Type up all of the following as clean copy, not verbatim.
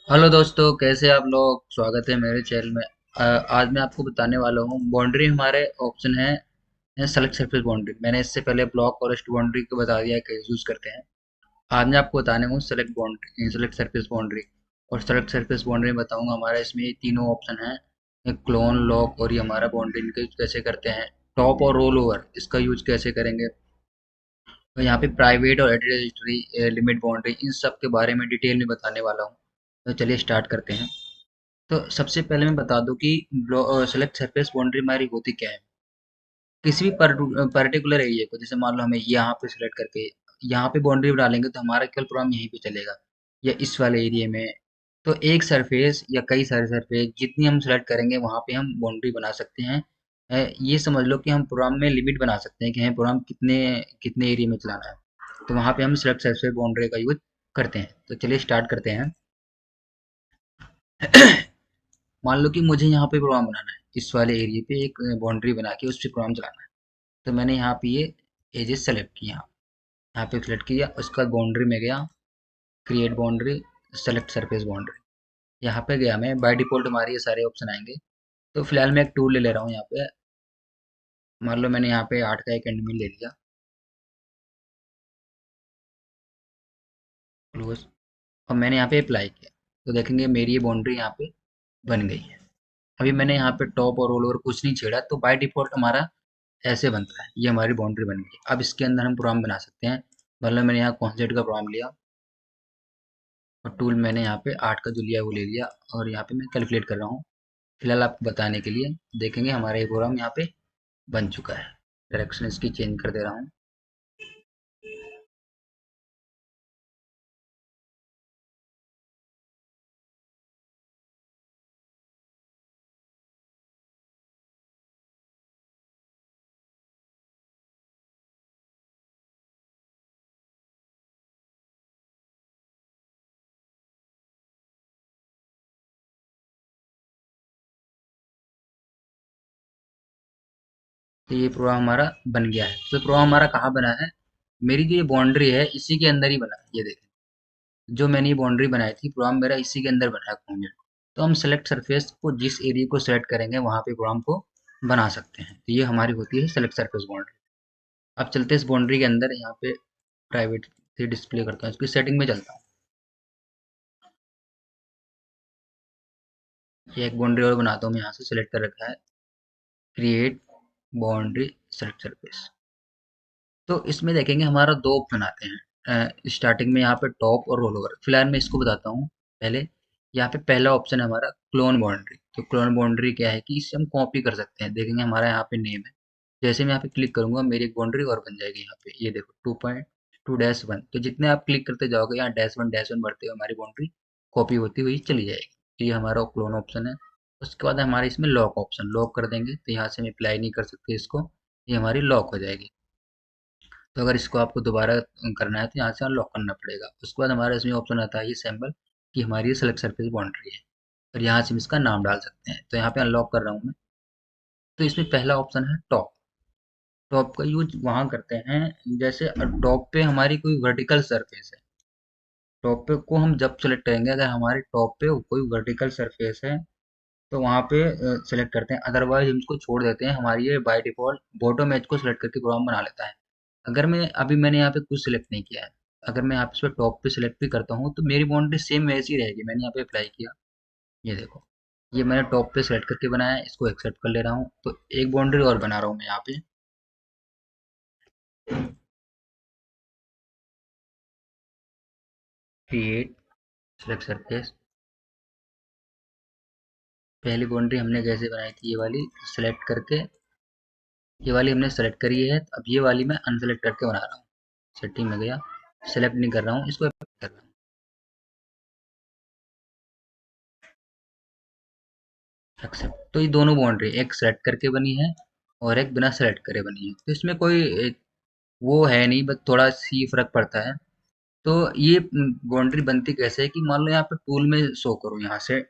Hello दोस्तों, कैसे आप लोग। स्वागत है मेरे चैनल में। आज मैं आपको बताने वाला हूँ बाउंड्री। हमारे ऑप्शन है सेलेक्ट सरफेस बाउंड्री। मैंने इससे पहले ब्लॉक फॉरेस्ट बाउंड्री को बता दिया है कैसे यूज करते हैं। आज मैं आपको बताने हूँ select boundary, select surface boundary. और सेलेक्ट सरफेस बाउंड्री में बताऊंगा हमारा इसमें ये तीनों ऑप्शन है, क्लोन, लॉक और ये हमारा बाउंड्री, इनका यूज कैसे करते हैं। टॉप और रोल ओवर इसका यूज कैसे करेंगे। और यहाँ पे प्राइवेट और एडिटरी लिमिट बाउंड्री, इन सब के बारे में डिटेल में बताने वाला हूँ। तो चलिए स्टार्ट करते हैं। तो सबसे पहले मैं बता दूं कि सेलेक्ट सरफेस बाउंड्री हमारी होती क्या है। किसी भी पर्टिकुलर एरिया को, जैसे मान लो हमें यहाँ पे सिलेक्ट करके यहाँ पे बाउंड्री डालेंगे तो हमारा केवल प्रोग्राम यहीं पे चलेगा, या इस वाले एरिया में। तो एक सरफेस या कई सारे सरफेस जितनी हम सेलेक्ट करेंगे वहाँ पे हम बाउंड्री बना सकते हैं। ये समझ लो कि हम प्रोग्राम में लिमिट बना सकते हैं कि हमें प्रोग्राम कितने कितने एरिया में चलाना है। तो वहाँ पे हम सेलेक्ट सरफेस बाउंड्री का यूज करते हैं। तो चलिए स्टार्ट करते हैं। मान लो कि मुझे यहाँ पे प्रोग्राम बनाना है, इस वाले एरिया पे एक बाउंड्री बना के उस पर प्रोग्राम चलाना है। तो मैंने यहाँ पे ये एजेस सेलेक्ट किया, यहाँ पे सेलेक्ट किया, उसके बाद बाउंड्री में गया, create boundary, select surface boundary. यहाँ पे गया मैं, बाय डिफॉल्ट हमारे ये सारे ऑप्शन आएंगे। तो फिलहाल मैं एक टूल ले ले रहा हूँ यहाँ पे। मान लो मैंने यहाँ पे 8 का एक एंडमिल ले लिया, क्लोज। और मैंने यहाँ पे अप्लाई किया, तो देखेंगे मेरी ये बाउंड्री यहाँ पे बन गई है। अभी मैंने यहाँ पे टॉप और ऑल ओवर कुछ नहीं छेड़ा, तो बाय डिफॉल्ट हमारा ऐसे बनता है। ये हमारी बाउंड्री बन गई। अब इसके अंदर हम प्रोग्राम बना सकते हैं। मतलब मैंने यहाँ कॉन्सेप्ट का प्रोग्राम लिया, और टूल मैंने यहाँ पे 8 का जो लिया वो ले लिया, और यहाँ पे मैं कैलकुलेट कर रहा हूँ फिलहाल आपको बताने के लिए। देखेंगे हमारा ये प्रोग्राम यहाँ पे बन चुका है। डायरेक्शन इसकी चेंज कर दे रहा हूँ। तो ये प्रोग्राम हमारा बन गया है। तो प्रोग्राम हमारा कहाँ बना है, मेरी जो ये बाउंड्री है इसी के अंदर ही बना है। ये देखें, जो मैंने ये बाउंड्री बनाई थी, प्रोग्राम मेरा इसी के अंदर बना है कॉन्जेक्ट। तो हम सेलेक्ट सरफेस को जिस एरिया को सेलेक्ट करेंगे वहां पे प्रोग्राम को बना सकते हैं। तो ये हमारी होती है सेलेक्ट सरफेस बाउंड्री। अब चलते हैं इस बाउंड्री के अंदर। यहाँ पे प्राइवेट से डिस्प्ले करता हूँ, इसकी सेटिंग में चलता हूँ। ये एक बाउंड्री और बनाता हूँ मैं, यहाँ से सेलेक्ट कर रखा है, क्रिएट बाउंड्री सेलेक्ट सरफेस। तो इसमें देखेंगे हमारा दो ऑप्शन आते हैं स्टार्टिंग में, यहाँ पे टॉप और रोल ओवर। फिलहाल मैं इसको बताता हूँ पहले। यहाँ पे पहला ऑप्शन है हमारा क्लोन बाउंड्री। तो क्लोन बाउंड्री क्या है कि इससे हम कॉपी कर सकते हैं। देखेंगे हमारा यहाँ पे नेम है, जैसे मैं यहाँ पे क्लिक करूंगा मेरी एक बाउंड्री और बन जाएगी। यहाँ पे ये देखो 2.2-1। तो जितने आप क्लिक करते जाओगे यहाँ -1 बढ़ते हुए हमारी बाउंड्री कॉपी होती हुई चली जाएगी। तो ये हमारा क्लोन ऑप्शन है। उसके बाद हमारे इसमें लॉक ऑप्शन, लॉक कर देंगे तो यहाँ से हम अप्लाई नहीं कर सकते इसको, ये हमारी लॉक हो जाएगी। तो अगर इसको आपको दोबारा करना है तो यहाँ से अनलॉक करना पड़ेगा। उसके बाद हमारा इसमें ऑप्शन आता है ये सैम्पल, कि हमारी ये सेलेक्ट सरफेस बाउंड्री है, और यहाँ से हम इसका नाम डाल सकते हैं। तो यहाँ पे अनलॉक कर रहा हूँ मैं। तो इसमें पहला ऑप्शन है टॉप। टॉप का यूज वहाँ करते हैं जैसे टॉप पे हमारी कोई वर्टिकल सरफेस है। टॉप पे को हम जब सेलेक्ट करेंगे, अगर हमारे टॉप पे कोई वर्टिकल सरफेस है तो वहाँ पे सेलेक्ट करते हैं। अदरवाइज हम इसको छोड़ देते हैं। हमारी ये बाय डिफॉल्ट बॉटम एज को सेलेक्ट करके प्रोग्राम बना लेता है। अगर मैं अभी मैंने यहाँ पे कुछ सिलेक्ट नहीं किया है, अगर मैं यहाँ पे इस पे टॉप पे सिलेक्ट भी करता हूँ तो मेरी बाउंड्री सेम वैसी ही रहेगी। मैंने यहाँ पे अप्लाई किया, ये देखो, ये मैंने टॉप पे सेलेक्ट करके बनाया है, इसको एक्सेप्ट कर ले रहा हूँ। तो एक बाउंड्री और बना रहा हूँ मैं यहाँ पे। Create select surface. पहली बाउंड्री हमने कैसे बनाई थी, ये वाली सेलेक्ट करके, ये वाली हमने सेलेक्ट करी है। अब ये वाली मैं अनसेलेक्ट करके बना रहा हूँ। सेटिंग में गया, सेलेक्ट नहीं कर रहा हूँ, इसको कर रहा हूँ, एक्सेप्ट। तो ये दोनों बाउंड्री, एक सेलेक्ट करके बनी है और एक बिना सेलेक्ट करे बनी है। तो इसमें कोई वो है नहीं, बस थोड़ा सी फर्क पड़ता है। तो ये बाउंड्री बनती कैसे है कि मान लो यहाँ पे टूल में शो करूँ, यहाँ से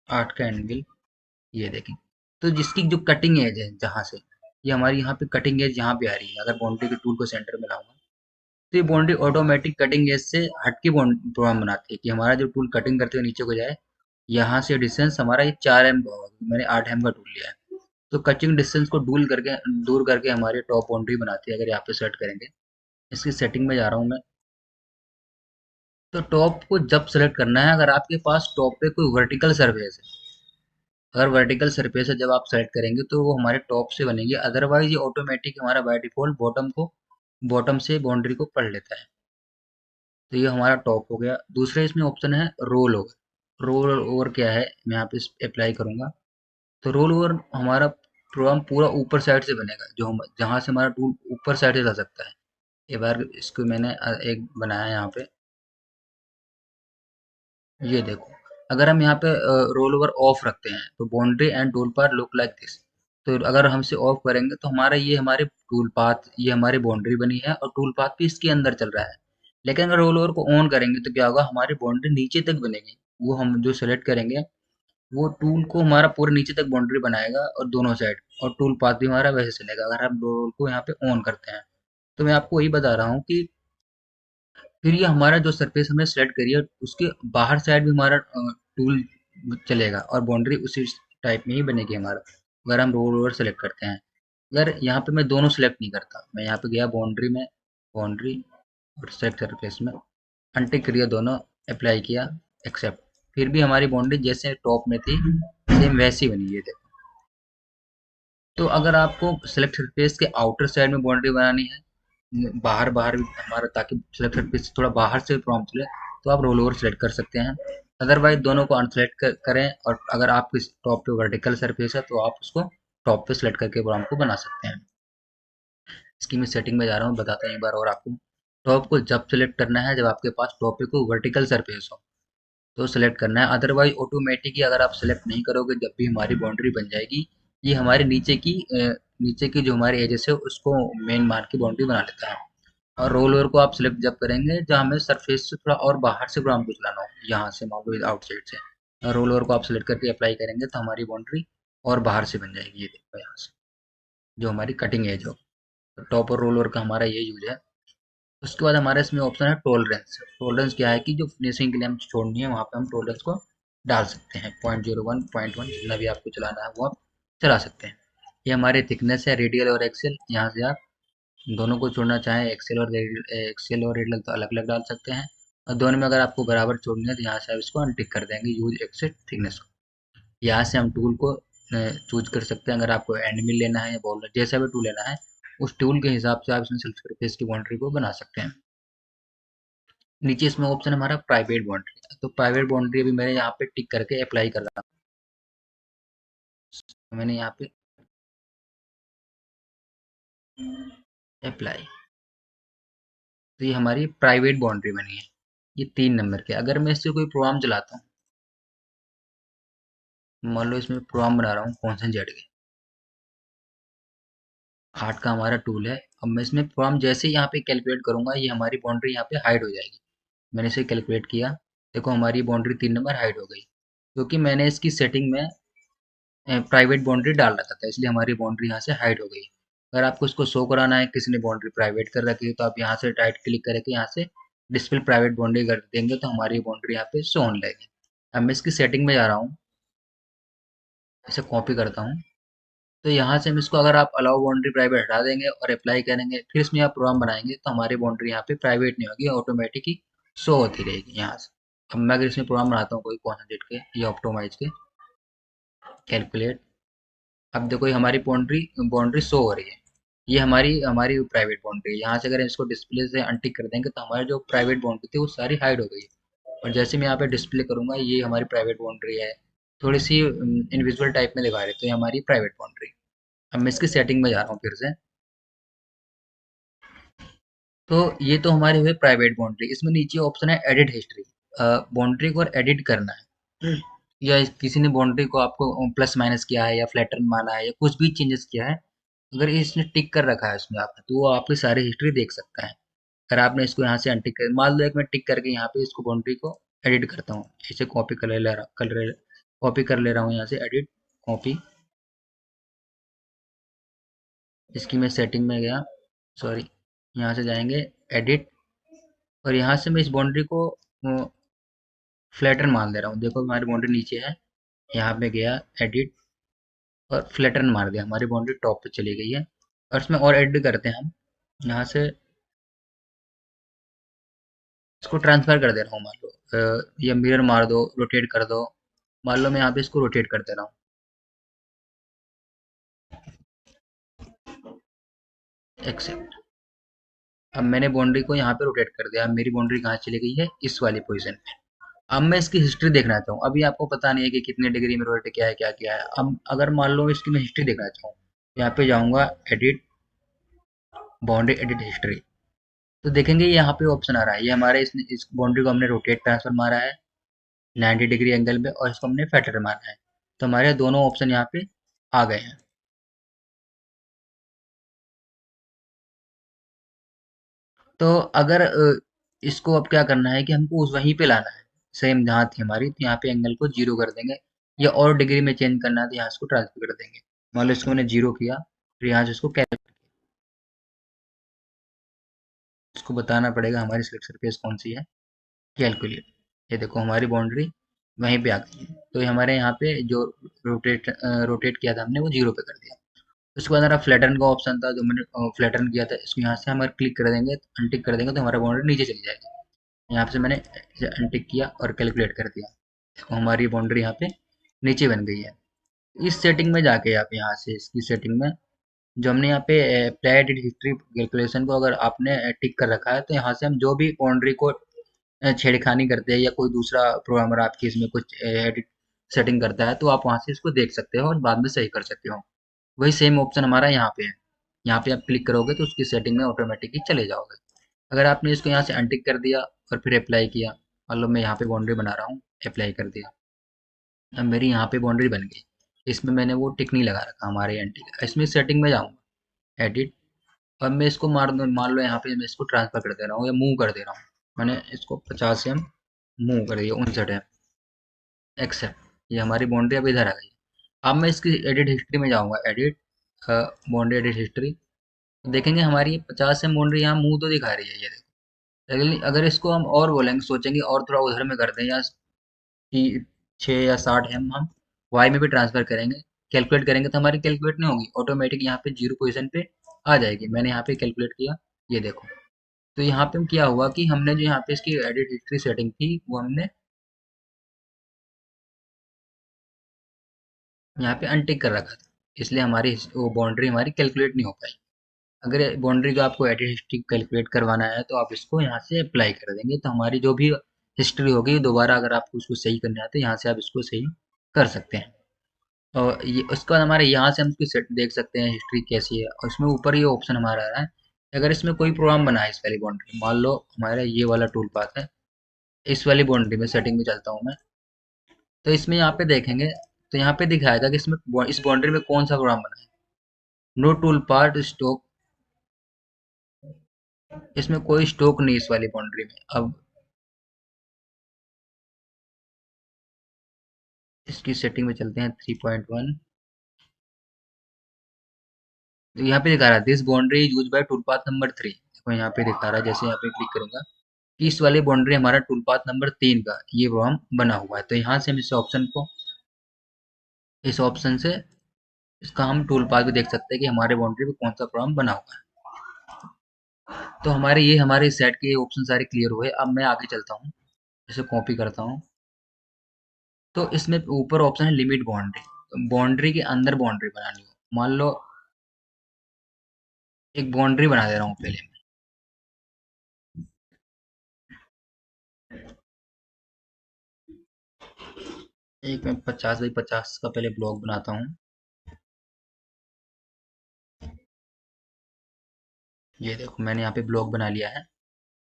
8 का एंगल, ये देखें। तो जिसकी जो कटिंग एज है जहाँ से, ये हमारी यहाँ पे कटिंग एज यहाँ पे आ रही है। अगर बाउंड्री के टूल को सेंटर में लाऊंगा तो ये बाउंड्री ऑटोमेटिक कटिंग एज से हट के प्रोग्राम बनाती है कि हमारा जो टूल कटिंग करते हुए नीचे को जाए, यहाँ से डिस्टेंस हमारा ये 4 m का होगा, मैंने 8 m का टूल लिया है। तो कचिंग डिस्टेंस को दूर करके हमारी टॉप बाउंड्री बनाती है। अगर यहाँ पे सेलेक्ट करेंगे, इसकी सेटिंग में जा रहा हूँ मैं। तो टॉप को जब सेलेक्ट करना है, अगर आपके पास टॉप पे कोई वर्टिकल सरफेस है, अगर वर्टिकल सरफेस है जब आप सेलेक्ट करेंगे तो वो हमारे टॉप से बनेगी, अदरवाइज ये ऑटोमेटिक हमारा बाय डिफॉल्ट बॉटम से बाउंड्री को पढ़ लेता है। तो ये हमारा टॉप हो गया। दूसरा इसमें ऑप्शन है रोल ओवर। रोल ओवर क्या है, मैं यहाँ पे अप्लाई करूंगा। तो रोल ओवर हमारा प्रोग्राम पूरा ऊपर साइड से बनेगा, जो हम जहाँ से हमारा टूल ऊपर साइड से जा सकता है। एक बार इसको मैंने एक बनाया यहाँ पे, ये देखो। अगर हम यहाँ पे रोल ओवर ऑफ रखते हैं तो boundary and tool path look like this. तो अगर हम इसे ऑफ करेंगे तो हमारा ये हमारे टूल पाथ, ये हमारी बाउंड्री बनी है और टूल पाथ भी इसके अंदर चल रहा है। लेकिन अगर रोल ओवर को ऑन करेंगे तो क्या होगा, हमारी बाउंड्री नीचे तक बनेगी। वो हम जो सेलेक्ट करेंगे वो टूल को हमारा पूरे नीचे तक बाउंड्री बनाएगा और दोनों साइड, और टूल पाथ भी हमारा वैसे चलेगा अगर हम रोल को यहाँ पे ऑन करते हैं। तो मैं आपको वही बता रहा हूँ कि फिर ये हमारा जो सरफेस हमने सेलेक्ट करी है उसके बाहर साइड भी हमारा टूल चलेगा और बाउंड्री उसी टाइप में ही बनेगी हमारा, अगर हम रोल ओवर सेलेक्ट करते हैं। अगर यहाँ पे मैं दोनों सेलेक्ट नहीं करता, मैं यहाँ पे गया बाउंड्री में, बाउंड्री और सेलेक्ट सरफेस में अनटिक किया दोनों, अप्लाई किया, एक्सेप्ट। फिर भी हमारी बाउंड्री जैसे टॉप में थी सेम वैसी बनी है, देखो। तो अगर आपको सेलेक्ट सरफेस के आउटर साइड में बाउंड्री बनानी है, बाहर बाहर भी हमारा, ताकि सेलेक्ट सरफेस थोड़ा बाहर से प्रॉम्प्ट चले, तो आप रोल ओवर सेलेक्ट कर सकते हैं। अदरवाइज दोनों को अनसेलेक्ट करें, और अगर आपके टॉप पे वर्टिकल सरफेस है तो आप उसको टॉप पे सेलेक्ट करके प्रॉम्प्ट को बना सकते हैं। इसकी मैं सेटिंग में जा रहा हूँ, बताता हूँ एक बार और आपको। टॉप को जब सेलेक्ट करना है, जब आपके पास टॉप पे कोई वर्टिकल सरफेस हो तो सेलेक्ट करना है। अदरवाइज ऑटोमेटिकली अगर आप सेलेक्ट नहीं करोगे, जब भी हमारी बाउंड्री बन जाएगी, ये हमारे नीचे की जो हमारी एजेस है उसको मेन मान की बाउंड्री बना लेता है। और रोल ओवर को आप सेलेक्ट जब करेंगे जब हमें सरफेस से थोड़ा और बाहर से प्रोग्राम को चलाना हो, यहाँ से मान लो आउटसाइड से, रोल ओवर को आप सेलेक्ट करके अप्लाई करेंगे तो हमारी बाउंड्री और बाहर से बन जाएगी, ये देखो यहाँ से, जो हमारी कटिंग एज हो। तो टॉप और रोल ओवर का हमारा ये यूज है। उसके बाद हमारे इसमें ऑप्शन है टॉलरेंस। टॉलरेंस क्या है कि जो फिनिशिंग के लिए हम छोड़नी है वहाँ पे हम टॉलरेंस को डाल सकते हैं, 0.01 0.1 जितना भी आपको चलाना है वो आप चला सकते हैं। ये हमारे थिकनेस है रेडियल और एक्सेल, यहाँ से आप दोनों को छोड़ना चाहें, एक्सेल और रेडियल तो अलग अलग डाल सकते हैं, और दोनों में अगर आपको बराबर छोड़नी है तो यहाँ से आप इसको अनटिक कर देंगे, यूज एक्सेल थिकनेस को। यहाँ से हम टूल को चूज कर सकते हैं, अगर आपको एंड मिल लेना है या बॉल जैसा भी टूल लेना है, उस टूल के हिसाब से आप इसमें सेल्फ सरफेस की बाउंड्री को बना सकते हैं। नीचे इसमें ऑप्शन है हमारा प्राइवेट बाउंड्री। तो प्राइवेट बाउंड्री अभी मैंने यहाँ पे टिक करके अप्लाई कर रहा हूँ, मैंने यहाँ पे अप्लाई। तो ये हमारी प्राइवेट बाउंड्री बनी है, ये 3 नंबर के। अगर मैं इससे कोई प्रोग्राम चलाता हूँ, मान लो इसमें प्रोग्राम बना रहा हूँ कौन सा जेड के, 8 का हमारा टूल है। अब मैं इसमें प्रोग्राम जैसे ही यहाँ पे कैलकुलेट करूंगा, ये हमारी बाउंड्री यहाँ पे हाइड हो जाएगी। मैंने इसे कैलकुलेट किया, देखो हमारी बाउंड्री 3 नंबर हाइड हो गई, क्योंकि मैंने इसकी सेटिंग में प्राइवेट बाउंड्री डाल रखा था, इसलिए हमारी बाउंड्री यहाँ से हाइड हो गई। अगर आपको इसको शो कराना है किसी ने बाउंड्री प्राइवेट कर रखी है, तो आप यहाँ से राइट क्लिक करके यहाँ से डिस्प्ले प्राइवेट बाउंड्री कर देंगे तो हमारी बाउंड्री यहाँ पे शो होने लगेगी। अब मैं इसकी सेटिंग में जा रहा हूँ, इसे कॉपी करता हूँ। तो यहाँ से हम इसको, अगर आप अलाउ बाउंड्री प्राइवेट हटा देंगे और अप्लाई करेंगे, फिर इसमें आप प्रोग्राम बनाएंगे तो हमारी बाउंड्री यहाँ पे प्राइवेट नहीं होगी, ऑटोमेटिक ही शो होती रहेगी यहाँ से। अब मैं अगर इसमें प्रोग्राम बनाता हूँ कोई कॉन्सेंट्रेट के या ऑप्टोमाइज के, कैलकुलेट, अब देखो ये हमारी बाउंड्री बाउंड्री शो हो रही है। ये हमारी हमारी प्राइवेट बाउंड्री है। यहाँ से अगर इसको डिस्प्ले से अनटिक कर देंगे तो हमारी जो प्राइवेट बाउंड्री थी वो सारी हाइड हो गई। और जैसे मैं यहाँ पे डिस्प्ले करूंगा, ये हमारी प्राइवेट बाउंड्री है, थोड़ी सी इनविजुअल टाइप में दिखा रहे, तो ये हमारी प्राइवेट बाउंड्री। अब मैं इसकी सेटिंग में जा रहा हूँ फिर से। तो ये तो हमारे हुए प्राइवेट बाउंड्री। इसमें नीचे ऑप्शन है एडिट हिस्ट्री। बाउंड्री को एडिट करना है, या किसी ने बाउंड्री को आपको प्लस माइनस किया है या फ्लैटन माना है या कुछ भी चेंजेस किया है, अगर इसने टिक कर रखा है उसमें आपने, तो वो आपकी सारी हिस्ट्री देख सकता है। अगर आपने इसको यहाँ से अनटिक कर, मान लो एक मैं टिक करके यहाँ पे इसको बाउंड्री को एडिट करता हूँ, इसे कॉपी कर ले रहा हूँ यहाँ से, एडिट, कॉपी। इसकी मैं सेटिंग में गया, सॉरी, यहाँ से जाएंगे एडिट, और यहाँ से मैं इस बाउंड्री को फ्लैटन मान दे रहा हूँ। देखो हमारी बाउंड्री नीचे है, यहाँ पे गया एडिट और फ्लैटन मार दिया, हमारी बाउंड्री टॉप पे चली गई है। और इसमें और ऐड करते हैं हम, यहाँ से इसको ट्रांसफर कर दे रहा हूँ। मान लो ये मिरर मार दो, रोटेट कर दो। मान लो मैं यहाँ पे इसको रोटेट कर दे रहा हूँ, एक्सेप्ट। अब मैंने बाउंड्री को यहाँ पे रोटेट कर दिया। अब मेरी बाउंड्री कहाँ चली गई है, इस वाली पोजीशन पे। अब मैं इसकी हिस्ट्री देखना चाहूँ, अभी आपको पता नहीं है कि कितने डिग्री में रोटेट किया है, क्या किया है। अब अगर मान लो इसकी मैं हिस्ट्री देखना चाहूँ, यहाँ पे जाऊँगा, एडिट, बाउंड्री एडिट हिस्ट्री। तो देखेंगे यहाँ पे ऑप्शन आ रहा है, ये हमारे इस बाउंड्री को हमने रोटेट ट्रांसफर मारा है 90 डिग्री एंगल पे, और इसको हमने फैक्टर मारा है। तो हमारे दोनों ऑप्शन यहाँ पे आ गए हैं। तो अगर इसको अब क्या करना है कि हमको उस वहीं पे लाना है, सेम जहाँ थी हमारी, तो यहाँ पे एंगल को जीरो कर देंगे, या और डिग्री में चेंज करना है तो यहाँ इसको ट्रांसफर कर देंगे। मान लो इसको मैंने जीरो किया, फिर यहाँ से इसको इसको बताना पड़ेगा हमारी सिलेक्ट सरफेस कौन सी है, कैलकुलेट। ये देखो हमारी बाउंड्री वहीं पे आ गई है। तो ये हमारे यहाँ पे जो रोटेट किया था हमने, वो जीरो पे कर दिया। उसके बाद हमारा फ्लैटन का ऑप्शन था, जो मैंने फ्लैटन किया था, इसको यहाँ से हम अगर क्लिक कर देंगे, अनटिक कर देंगे, तो हमारा बाउंड्री नीचे चली जाएगी। यहाँ से मैंने इसे अनटिक किया और कैलकुलेट कर दिया, तो हमारी बाउंड्री यहाँ पे नीचे बन गई है। इस सेटिंग में जाके आप यहाँ से इसकी सेटिंग में, जो हमने यहाँ पे अप्लाई एडिट हिस्ट्री कैलकुलेशन को अगर आपने टिक कर रखा है, तो यहाँ से हम जो भी बाउंड्री को छेड़खानी करते हैं, या कोई दूसरा प्रोग्रामर आपकी इसमें कुछ एडिट सेटिंग करता है, तो आप वहाँ से इसको देख सकते हो और बाद में सही कर सकते हो। वही सेम ऑप्शन हमारा यहाँ पे है। यहाँ पे आप क्लिक करोगे तो उसकी सेटिंग में ऑटोमेटिकली चले जाओगे। अगर आपने इसको यहाँ से अनटिक कर दिया और फिर अप्लाई किया, मान लो मैं यहाँ पे बाउंड्री बना रहा हूँ, अप्लाई कर दिया, अब मेरी यहाँ पे बाउंड्री बन गई। इसमें मैंने वो टिक नहीं लगा रखा हमारे एंटी का, इसमें सेटिंग में जाऊँगा, एडिट। अब मैं इसको मान लो यहाँ पे मैं इसको ट्रांसफर कर दे रहा हूँ या मूव कर दे रहा हूँ। मैंने इसको 50 एम मूव कर दिया, 59 एम, एक्सेप्ट। ये हमारी बाउंड्री अब इधर आ गई। अब मैं इसकी एडिट हिस्ट्री में जाऊँगा, एडिट, बाउंड्री एडिट हिस्ट्री। देखेंगे हमारी 50 एम बाउंड्री यहाँ मूव तो दिखा रही है, ये देखो। लेकिन अगर इसको हम और बोलेंगे, सोचेंगे और थोड़ा उधर में कर दें, या कि 6 या 60 हम वाई में भी ट्रांसफर करेंगे, कैलकुलेट करेंगे, तो हमारी कैलकुलेट नहीं होगी, ऑटोमेटिक यहाँ पे जीरो पोजीशन पे आ जाएगी। मैंने यहाँ पे कैलकुलेट किया, ये देखो। तो यहाँ पे क्या हुआ कि हमने जो यहाँ पे इसकी एडिट हिस्ट्री सेटिंग थी, वो हमने यहाँ पे अनटिक कर रखा था, इसलिए हमारी वो बाउंड्री हमारी कैलकुलेट नहीं हो पाई। अगर बाउंड्री जो आपको एडिट हिस्ट्री कैलकुलेट करवाना है, तो आप इसको यहाँ से अप्लाई कर देंगे, तो हमारी जो भी हिस्ट्री होगी, दोबारा अगर आपको उसको सही करना है, तो यहाँ से आप इसको सही कर सकते हैं। और ये उसके बाद हमारे यहाँ से हम उसकी सेट देख सकते हैं हिस्ट्री कैसी है, और इसमें ऊपर ये ऑप्शन हमारा आ रहा है। अगर इसमें कोई प्रोग्राम बना है इस वाली बाउंड्री, मान लो हमारा ये वाला टूल पाथ है, इस वाली बाउंड्री में सेटिंग में चलता हूँ मैं, तो इसमें यहाँ पे देखेंगे, तो यहाँ पे दिखाएगा कि इसमें इस बाउंड्री में कौन सा प्रोग्राम बना है। नो टूल पार्ट स्टॉक, इसमें कोई स्टॉक नहीं इस वाली बाउंड्री में। अब इसकी सेटिंग में चलते हैं 3.1, तो यहाँ पे दिखा रहा है this boundary is use by tool path number 3। देखो यहाँ पे दिखा रहा है, जैसे यहाँ पे क्लिक करूंगा, कि इस वाली बाउंड्री हमारा टूल पाथ नंबर 3 का ये प्रोग्राम बना हुआ है। तो यहाँ से हम इस ऑप्शन को, इस ऑप्शन से इसका हम टूल पाथ भी देख सकते हैं कि हमारे बाउंड्री पे कौन सा प्रोग्राम बना हुआ है। तो हमारे ये हमारे सेट के ऑप्शन सारे क्लियर हुए। अब मैं आगे चलता हूँ, इसे कॉपी करता हूँ। तो इसमें ऊपर ऑप्शन है लिमिट बाउंड्री, बाउंड्री के अंदर बाउंड्री बनानी हो। मान लो एक बाउंड्री बना दे रहा हूँ पहले मैं। एक मैं 50 बाई 50 का पहले ब्लॉक बनाता हूँ। ये देखो मैंने यहाँ पे ब्लॉक बना लिया है।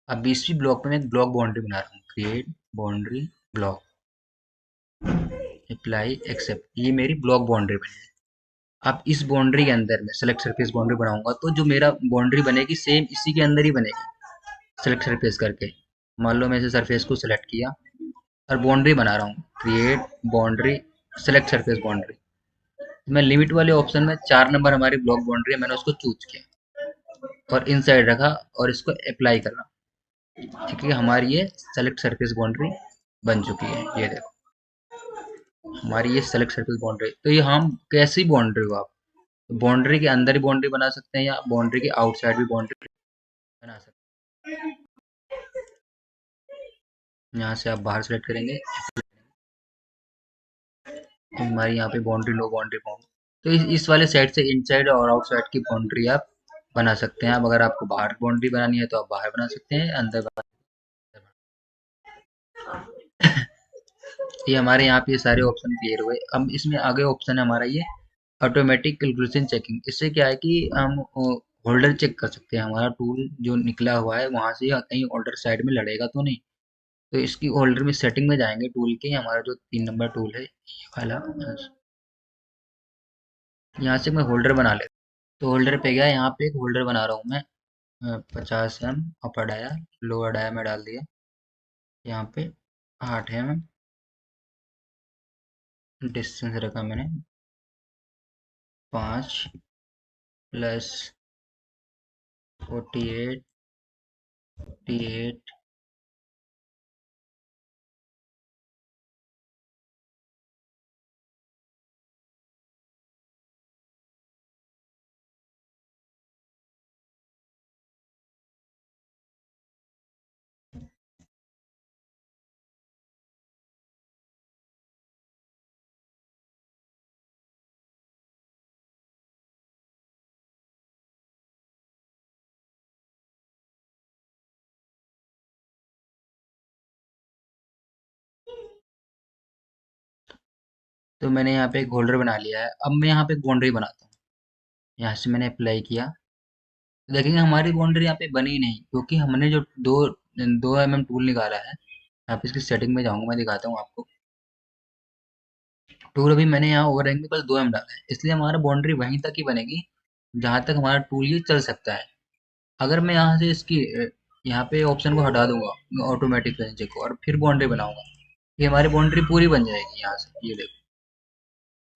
अब 20वीं ब्लॉक पे मैं एक ब्लॉक बाउंड्री बना रहा हूँ, create boundary block, apply, accept. ये मेरी ब्लॉक बाउंड्री बनी है। अब इस बाउंड्री के अंदर मैं सेलेक्ट सरफेस बाउंड्री बनाऊंगा, तो जो मेरा बाउंड्री बनेगी सेम इसी के अंदर ही बनेगी, सेलेक्ट सरफेस करके। मान लो मैं इसे सरफेस को सेलेक्ट किया और बाउंड्री बना रहा हूँ, create boundary, select surface boundary. मैं लिमिट वाले ऑप्शन में 4 नंबर हमारी ब्लॉक बाउंड्री है, मैंने उसको चूज किया और इनसाइड रखा और इसको अप्लाई करना। ठीक है, हमारी ये सेलेक्ट सरफेस बाउंड्री बन चुकी है। ये देखो हमारी ये सेलेक्ट सर्कल बाउंड्री। तो ये हम कैसी बाउंड्री हो आप, बाउंड्री के अंदर ही बाउंड्री बना सकते हैं या बाउंड्री के आउटसाइड भी बाउंड्री बना सकते हैं। यहाँ से आप बाहर सेलेक्ट करेंगे तो हमारी यहाँ पे बाउंड्री, नो बाउंड्री बाउंड। तो इस वाले साइड से इनसाइड और आउटसाइड की बाउंड्री आप बना सकते हैं। अब अगर आपको बाहर बाउंड्री बनानी है तो आप बाहर बना सकते हैं, अंदर बना ये हमारे यहाँ पे ये सारे ऑप्शन क्लियर हुए। अब इसमें आगे ऑप्शन है हमारा ये ऑटोमेटिक कैलकुलेशन चेकिंग। इससे क्या है कि हम होल्डर चेक कर सकते हैं, हमारा टूल जो निकला हुआ है वहां से कहीं होल्डर साइड में लड़ेगा तो नहीं। तो इसकी होल्डर में सेटिंग में जाएंगे टूल के, हमारा जो 3 नंबर टूल है ये वाला, यहाँ से मैं होल्डर बना लेता हूँ। तो होल्डर पे गया, यहाँ पे एक होल्डर बना रहा हूँ मैं। 50 mm अपर डाया, लोअर डाया में डाल दिया। यहाँ पे 8 mm डिस्टेंस रखा मैंने। 5 + 48, 48। तो मैंने यहाँ पे एक होल्डर बना लिया है। अब मैं यहाँ पे एक बाउंड्री बनाता हूँ। यहाँ से मैंने अप्लाई किया, तो देखेंगे हमारी बाउंड्री यहाँ पे बनी ही नहीं, क्योंकि हमने जो दो 2 mm टूल निकाला है। यहाँ पे इसकी सेटिंग में जाऊंगा, मैं दिखाता हूँ आपको। टूल अभी मैंने यहाँ ओवरहैंग में बस 2 mm डाला है, इसलिए हमारा बाउंड्री वहीं तक ही बनेगी जहां तक हमारा टूल ये चल सकता है। अगर मैं यहाँ से इसकी यहाँ पे ऑप्शन को हटा दूंगा ऑटोमेटिक रेंज को, और फिर बाउंड्री बनाऊंगा, ये हमारी बाउंड्री पूरी बन जाएगी यहाँ से। ये देखो,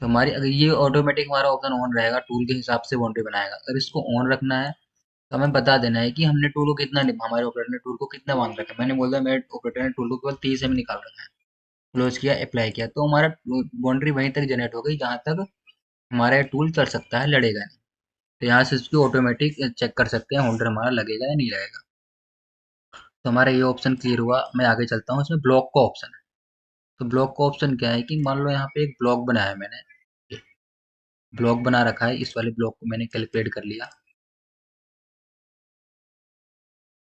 तो हमारी अगर ये ऑटोमेटिक हमारा ऑप्शन ऑन रहेगा, टूल के हिसाब से बाउंड्री बनाएगा। अगर इसको ऑन रखना है तो हमें बता देना है कि हमने टूल को कितना हमारे ऑपरेटर ने टूल को कितना बांध रखा है। मैंने बोला मेरे ऑपरेटर ने टूल को केवल 30 mm निकाल रखा है। क्लोज किया, अप्लाई किया, तो हमारा बाउंड्री वहीं तक जनरेट हो गई जहां तक हमारा टूल चल सकता है, लड़ेगा नहीं। तो यहाँ से इसकी ऑटोमेटिक चेक कर सकते हैं होल्डर हमारा लगेगा या नहीं लगेगा। तो हमारा ये ऑप्शन क्लियर हुआ। मैं आगे चलता हूँ, इसमें ब्लॉक का ऑप्शन है। तो ब्लॉक का ऑप्शन क्या है कि मान लो यहाँ पे एक ब्लॉक बनाया मैंने, ब्लॉक बना रखा है, इस वाले ब्लॉक को मैंने कैलकुलेट कर लिया।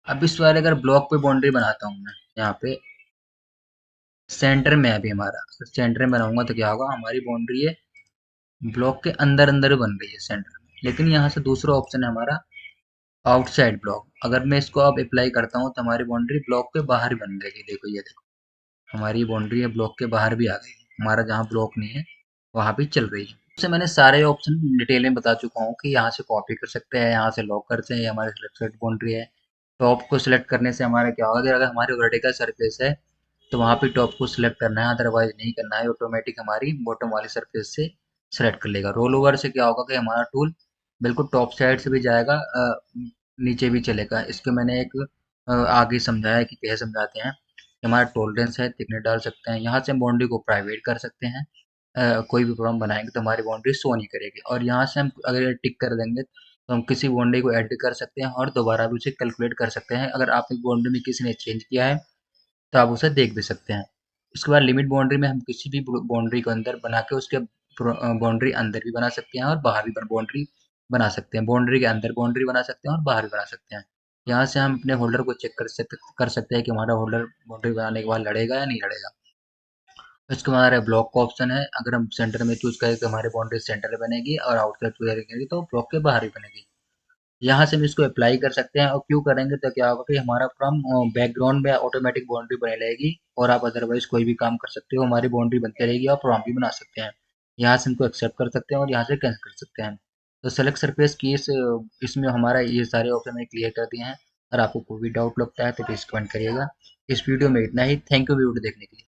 अब इस वाले अगर ब्लॉक पे बाउंड्री बनाता हूँ मैं, यहाँ पे सेंटर में है अभी हमारा, अगर सेंटर में बनाऊंगा तो क्या होगा, हमारी बाउंड्री है ब्लॉक के अंदर अंदर बन रही है सेंटर में। लेकिन यहाँ से दूसरा ऑप्शन है हमारा आउटसाइड ब्लॉक। अगर मैं इसको अब अप्लाई करता हूँ तो हमारी बाउंड्री ब्लॉक के बाहर ही बन जाएगी। देखो ये देखो, हमारी बाउंड्री है ब्लॉक के बाहर भी आ गई, हमारा जहाँ ब्लॉक नहीं है वहां भी चल रही है। से मैंने सारे ऑप्शन डिटेल में बता चुका हूँ कि यहाँ से कॉपी कर सकते हैं, यहाँ से लॉक करते हैं, ये हमारी सिलेक्टेड बाउंड्री है। टॉप को सिलेक्ट करने से हमारा क्या होगा कि अगर हमारी वर्टिकल सरफेस है तो वहाँ पे टॉप को सिलेक्ट करना है, अदरवाइज नहीं करना है। ऑटोमेटिक हमारी बॉटम वाली सरफेस से सिलेक्ट कर लेगा। रोल ओवर से क्या होगा कि हमारा टूल बिल्कुल टॉप साइड से भी जाएगा, नीचे भी चलेगा। इसके मैंने एक आगे समझाया कि कैसे समझाते हैं। हमारा टॉलरेंस है, थिकनेस डाल सकते हैं, यहाँ से हम बाउंड्री को प्राइवेट कर सकते हैं। कोई भी प्रॉब्लम बनाएंगे तो हमारी बाउंड्री शो नहीं करेगी। और यहाँ से हम अगर टिक कर देंगे तो हम किसी बाउंड्री को ऐड कर सकते हैं और दोबारा भी उसे कैलकुलेट कर सकते हैं। अगर आपकी बाउंड्री में किसी ने चेंज किया है तो आप उसे देख भी सकते हैं। उसके बाद लिमिट बाउंड्री में हम किसी भी बाउंड्री को अंदर बना के उसके बाउंड्री अंदर भी बना सकते हैं और बाहर भी बाउंड्री बना सकते हैं। बाउंड्री के अंदर बाउंड्री बना सकते हैं और बाहर भी बना सकते हैं। यहाँ से हम अपने होल्डर को चेक कर सकते हैं कि हमारा होल्डर बाउंड्री बनाने के बाद लड़ेगा या नहीं लड़ेगा। उसके बाद हमारे ब्लॉक का ऑप्शन है। अगर हम सेंटर में चूज करें तो हमारी बाउंड्री सेंटर में बनेगी, और आउटसाइड चूज करेंगे तो ब्लॉक के बाहर ही बनेगी। यहाँ से हम इसको अप्लाई कर सकते हैं, और क्यों करेंगे तो क्या होगा कि हमारा फ्रॉम बैकग्राउंड में ऑटोमेटिक बाउंड्री बनी रहेगी, और आप अदरवाइज कोई भी काम कर सकते हो, हमारी बाउंड्री बनती रहेगी। और प्रॉम्प्ट भी बना सकते हैं, यहाँ से इनको एक्सेप्ट कर सकते हैं और यहाँ से कैंसिल कर सकते हैं। तो सेलेक्ट सरफेस की इसमें हमारा ये सारे ऑप्शन मैंने क्लियर कर दिए हैं। अगर आपको कोई भी डाउट लगता है तो प्लीज कमेंट करिएगा। इस वीडियो में इतना ही। थैंक यू वीडियो देखने के लिए।